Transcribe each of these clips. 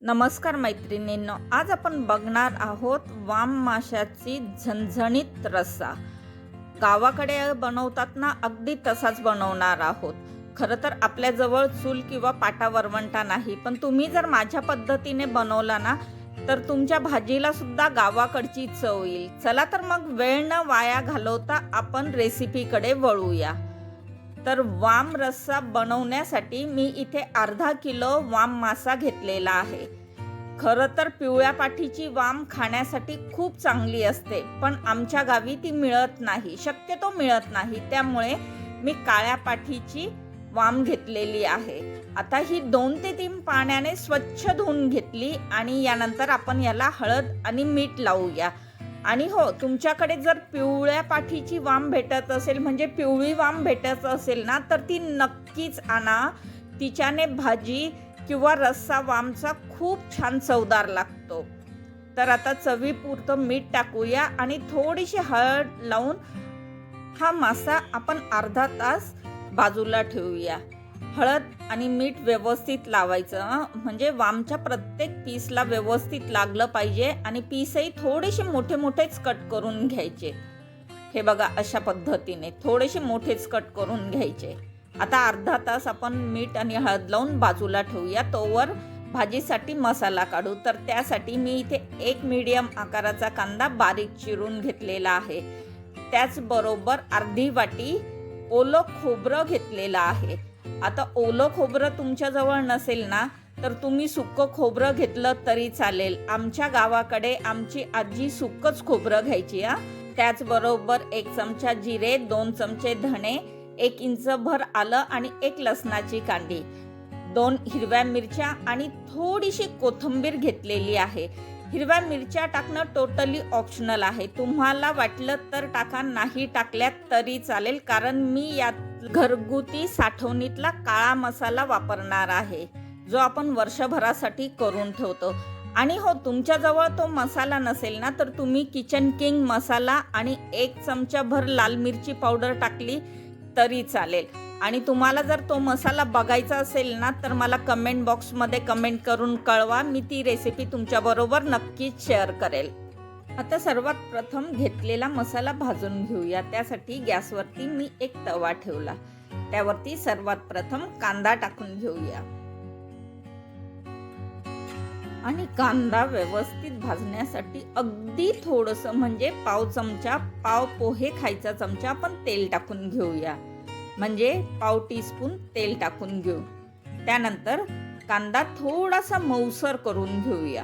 नमस्कार मैत्रिणींनो, आज आपण बघणार आहोत वाम माशाची झणझणीत रस्सा. गावाकडे बनवतात ना, अगदी तसाच बनवणार आहोत. खरं तर आपल्याजवळ चूल किंवा पाटा वरवंटा नाही, पण तुम्ही जर माझ्या पद्धतीने बनवला ना तर तुमच्या भाजीला सुद्धा गावाकडची चव येईल. चला तर मग वेळ न वाया घालवता आपण रेसिपीकडे वळूया. तर वाम रस्सा बनवण्यासाठी मी इथे अर्धा किलो वाम मासा घेतलेला आहे. खरं तर पिवळ्या पाठीची वाम खाण्यासाठी खूप चांगली असते, पण आमच्या गावी ती मिळत नाही, शक्यतो मिळत नाही. त्यामुळे मी काळ्या पाठीची वाम घेतलेली आहे. आता ही 2 ते 3 पाण्याने स्वच्छ धुवून घेतली आणि यानंतर आपण याला हळद आणि मीठ लावूया. आणि हो, तुमच्याकडे जर पिवळ्या पाठीची वाम भेटत असेल, म्हणजे पिवळी वाम भेटत असेल ना, तर ती नक्कीच आणा. तिच्याने भाजी किंवा रस्सा वामचा खूप छान चवदार लागतो. तर आता चवीपुरतं मीठ टाकूया आणि थोडीशी हळद लावून हा मासा आपण अर्धा तास बाजूला ठेवूया. हळद आणि मीठ व्यवस्थित लावायचं, म्हणजे वामच्या प्रत्येक पीसला व्यवस्थित लागलं पाहिजे. आणि पीसही थोडेसे मोठे मोठेच कट करून घ्यायचे. हे बघा, अशा पद्धतीने थोडेसे मोठेच कट करून घ्यायचे. आता अर्धा तास आपण मीठ आणि हळद लावून बाजूला ठेवूया. तोवर भाजीसाठी मसाला काढू. तर त्यासाठी मी इथे 1 मीडियम आकाराचा कांदा बारीक चिरून घेतलेला आहे. त्याचबरोबर अर्धी वाटी ओलं खोबरं घेतलेलं आहे. आता ओलं खोबरं तुमच्याजवळ नसेल ना, तर तुम्ही सुक्कं खोबरं घेतलं तरी चालेल. आमच्या गावाकडे आमची आजी सुक्कंच खोबरं घ्यायची. त्याचबरोबर 1 चमचा जिरे, 2 चमचे धणे, 1 इंचभर आलं आणि 1 लसणाची कांडी, 2 हिरव्या मिरच्या आणि थोडीशी कोथिंबीर घेतलेली आहे. हिरव्या मिरच्या टाकणं टोटली ऑप्शनल आहे. तुम्हाला वाटलं तर टाका, नाही टाकल्यात तरी चालेल, कारण मी यात घरगुती साठवणीतला काळा मसाला वापरणार आहे, जो आपण वर्षभरासाठी करून ठेवतो. आणि हो, तुमच्याजवळ तो मसाला नसेल ना, तर तुम्ही किचन किंग मसाला आणि 1 चमचाभर लाल मिरची पावडर टाकली तरी चालेल. आणि तुम्हाला जर तो मसाला बघायचा असेल ना, तर मला कमेंट बॉक्समध्ये कमेंट करून कळवा. मी ती रेसिपी तुमच्याबरोबर नक्कीच शेअर करेल. आता सर्वात प्रथम घेतलेला मसाला भाजून घेऊया. त्यासाठी गॅसवरती मी 1 तवा ठेवला. त्यावरती सर्वात प्रथम कांदा टाकून घेऊया. आणि कांदा व्यवस्थित भाजण्यासाठी अगदी थोडंसं, म्हणजे पाव चमचा, पाव पोहे खायचा चमचा आपण तेल टाकून घेऊया. म्हणजे पाव टीस्पून तेल टाकून घेऊ. त्यानंतर कांदा थोडासा मऊसर करून घेऊया.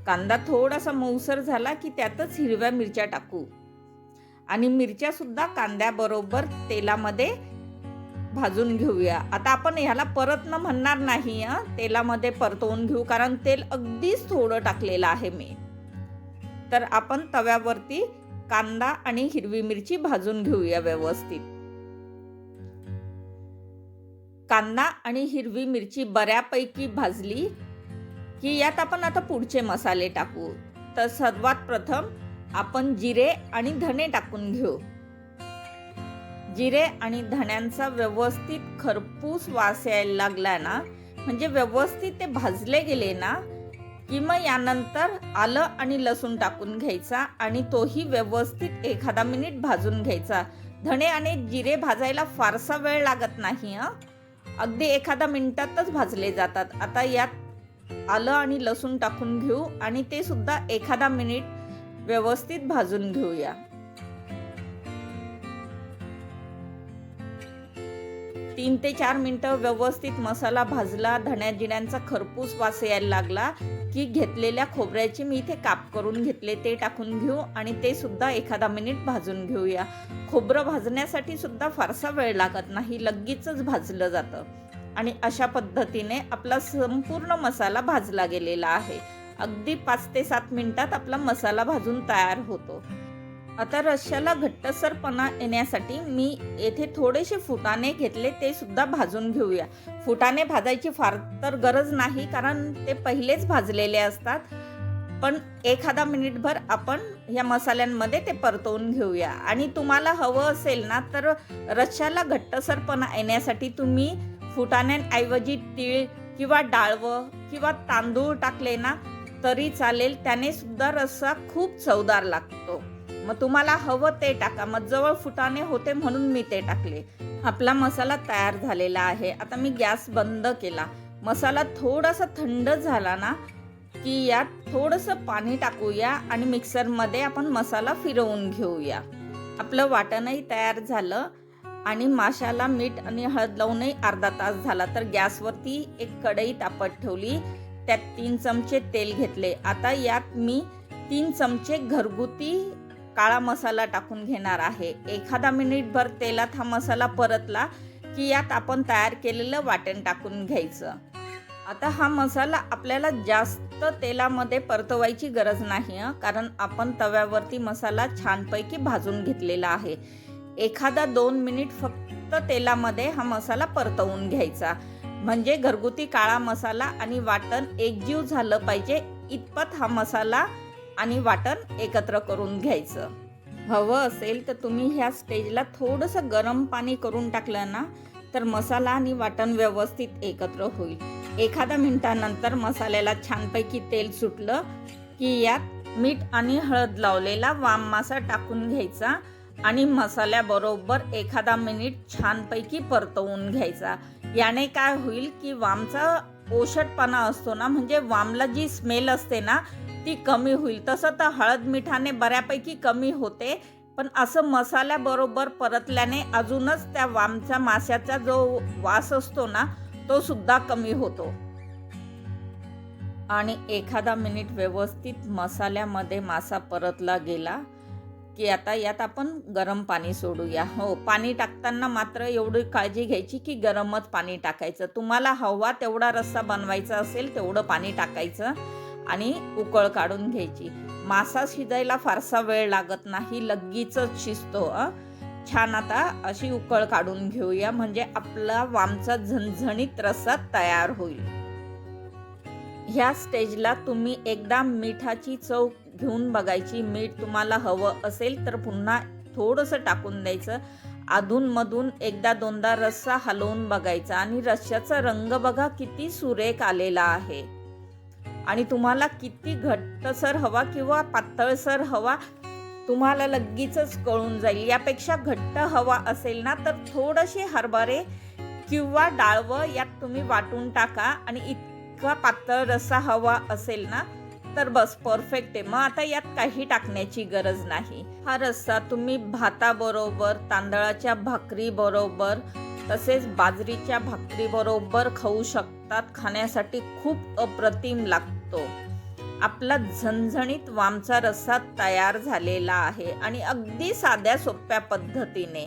कांदा थोडासा मऊसर झाला की त्यातच हिरव्या मिरच्या टाकू. आणि मिरच्या सुद्धा कांद्याबरोबर तेलामध्ये भाजून घेऊया. आता आपण ह्याला परतणं म्हणणार नाही, तेलामध्ये परतवून घेऊ, कारण तेल अगदीच थोडं टाकलेलं आहे मी. तर आपण तव्यावरती कांदा आणि हिरवी मिरची भाजून घेऊया व्यवस्थित. कांदा आणि हिरवी मिरची बऱ्यापैकी भाजली की यात आपण आता पुढचे मसाले टाकू. तर सर्वात प्रथम आपण जिरे आणि धणे टाकून घेऊ. जिरे आणि धण्यांचा व्यवस्थित खरपूस वास यायला लागला ना, म्हणजे व्यवस्थित ते भाजले गेले ना, की मग यानंतर आलं आणि लसूण टाकून घ्यायचा आणि तोही व्यवस्थित 1 मिनिट भाजून घ्यायचा. धणे आणि जिरे भाजायला फारसा वेळ लागत नाही, अगदी 1 मिनिटातच भाजले जातात. आता यात आलं आणि लसूण टाकून घेऊ आणि ते सुद्धा 1 मिनिट व्यवस्थित भाजून घेऊया. 3 ते 4 मिनिटं व्यवस्थित मसाला भाजला. धण्या जिऱ्यांचा खरपूस वास यायला लागला की घेतलेल्या खोबऱ्याचे मी इथे काप करून घेतले, ते टाकून घेऊ आणि ते सुद्धा 1 मिनिट भाजून घेऊया. खोबरं भाजण्यासाठी सुद्धा फारसा वेळ लागत नाही, लगेचच भाजलं जातं. आणि अशा पद्धतीने आपला संपूर्ण मसाला भाजला गेलेला आहे. अगदी 5 ते 7 मिनिटात आपला मसाला भाजून तयार होतो. आता रश्श्याला घट्टसरपणा येण्यासाठी मी येथे थोडेसे फुटाणे घेतले, ते सुद्धा भाजून घेऊया. फुटाणे भाजायची फार तर गरज नाही, कारण ते पहिलेच भाजलेले असतात. पण 1 मिनिटभर आपण या मसाल्यांमध्ये ते परतवून घेऊया. आणि तुम्हाला हवं असेल ना, तर रश्श्याला घट्टसरपणा येण्यासाठी तुम्ही फुटाण्यांऐवजी तीळ किंवा डाळवं किंवा तांदूळ टाकले ना तरी चालेल, त्याने सुद्धा रस्सा खूप चवदार लागतो. मग तुम्हाला हवं ते टाका. मग जवळ फुटाणे होते म्हणून मी ते टाकले. आपला मसाला तयार झालेला आहे. आता मी गॅस बंद केला. मसाला थोडासा थंड झाला ना की यात थोडंसं पाणी टाकूया आणि मिक्सरमध्ये आपण मसाला फिरवून घेऊया. आपलं वाटणही तयार झालं आणि माशाला मीठ आणि हळद लावूनही अर्धा तास झाला. तर गॅसवरती एक कढई तापत ठेवली. त्यात 3 चमचे तेल घेतले. आता यात मी 3 चमचे घरगुती काळा मसाला टाकून घेणार आहे. एखादा मिनिटभर तेलात हा मसाला परतला की यात आपण तयार केलेलं वाटण टाकून घ्यायचं. आता हा मसाला आपल्याला जास्त तेलामध्ये परतवायची गरज नाही कारण आपण तव्यावरती मसाला छानपैकी भाजून घेतलेला आहे. एखादा 2 मिनिट फक्त तेलामध्ये हा मसाला परतवून घ्यायचा. म्हणजे घरगुती काळा मसाला आणि वाटण एकजीव झालं पाहिजे इतपत हा मसाला आणि वाटण एकत्र करून घ्यायचं. हवं असेल तर तुम्ही ह्या स्टेजला थोडंसं गरम पाणी करून टाकलं ना तर मसाला आणि वाटण व्यवस्थित एकत्र होईल. एखाद्या मिनिटानंतर मसाल्याला छानपैकी तेल सुटलं की यात मीठ आणि हळद लावलेला वाम मासा टाकून घ्यायचा आणि मसाल्याबरोबर एखादा मिनिट छानपैकी परतवून घ्यायचा. याने काय होईल की वामचा ओशटपणा असतो ना, म्हणजे वामला जी स्मेल असते ना ती कमी होईल. तसं तर हळद मिठाने बऱ्यापैकी कमी होते, पण असं मसाल्याबरोबर परतल्याने अजूनच त्या वामच्या माशाचा जो वास असतो ना तो सुद्धा कमी होतो. आणि एखादा मिनिट व्यवस्थित मसाल्यामध्ये मासा परतला गेला की आता यात आपण गरम पाणी सोडूया. हो, पाणी टाकताना मात्र एवढी काळजी घ्यायची की गरमच पाणी टाकायचं. तुम्हाला हवा तेवढा रस्सा बनवायचा असेल तेवढं पाणी टाकायचं आणि उकळ काढून घ्यायची. मासा शिजायला फारसा वेळ लागत नाही, लगेचच शिजतो. छान. आता अशी उकळ काढून घेऊया म्हणजे आपला वामचा झणझणीत रस्सा तयार होईल. ह्या स्टेजला तुम्ही एकदा मिठाची चव घेऊन बघायची. मीठ तुम्हाला हवं असेल तर पुन्हा थोडंसं टाकून द्यायचं. अधूनमधून एकदा दोनदा रस्सा हलवून बघायचा आणि रश्श्याचा रंग बघा किती सुरेख आलेला आहे. आणि तुम्हाला किती घट्टसर हवा किंवा पातळसर हवा तुम्हाला लगेचच कळून जाईल. यापेक्षा घट्ट हवा असेल ना तर थोडेसे हरभरे किंवा डाळवं यात तुम्ही वाटून टाका. आणि इतका पातळ रस्सा हवा असेल ना तर बस परफेक्ट आहे. मग आता यात काही टाकण्याची गरज नाही. हा रस्सा तुम्ही भाताबरोबर, तांदळाच्या भाकरीबरोबर तसेच बाजरीच्या भाकरीबरोबर खाऊ शकतात. खाण्यासाठी खूप अप्रतिम लागतो. आपला झणझणीत वामचा रस्सा तयार झालेला आहे आणि अगदी साध्या सोप्या पद्धतीने.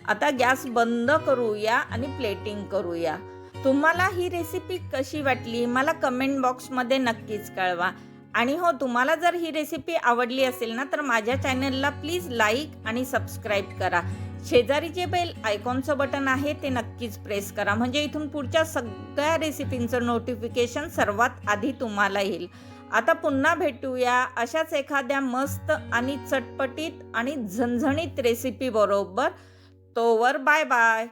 आता गॅस बंद करूया आणि प्लेटिंग करूया. तुम्हाला ही रेसिपी कशी वाटली मला कमेंट बॉक्समध्ये नक्कीच कळवा. आणि हो, तुम्हाला जर ही रेसिपी आवडली असेल ना तर माझ्या चॅनलला प्लीज लाईक आणि सबस्क्राईब करा. शेजारी जे बेल आयकॉनचं बटन आहे ते नक्कीच प्रेस करा म्हणजे इथून पुढच्या सगळ्या रेसिपींचं नोटिफिकेशन सर्वात आधी तुम्हाला येईल. आता पुन्हा भेटूया अशाच एखाद्या मस्त आणि चटपटीत आणि झणझणीत रेसिपी बरोबर. तोवर बाय बाय.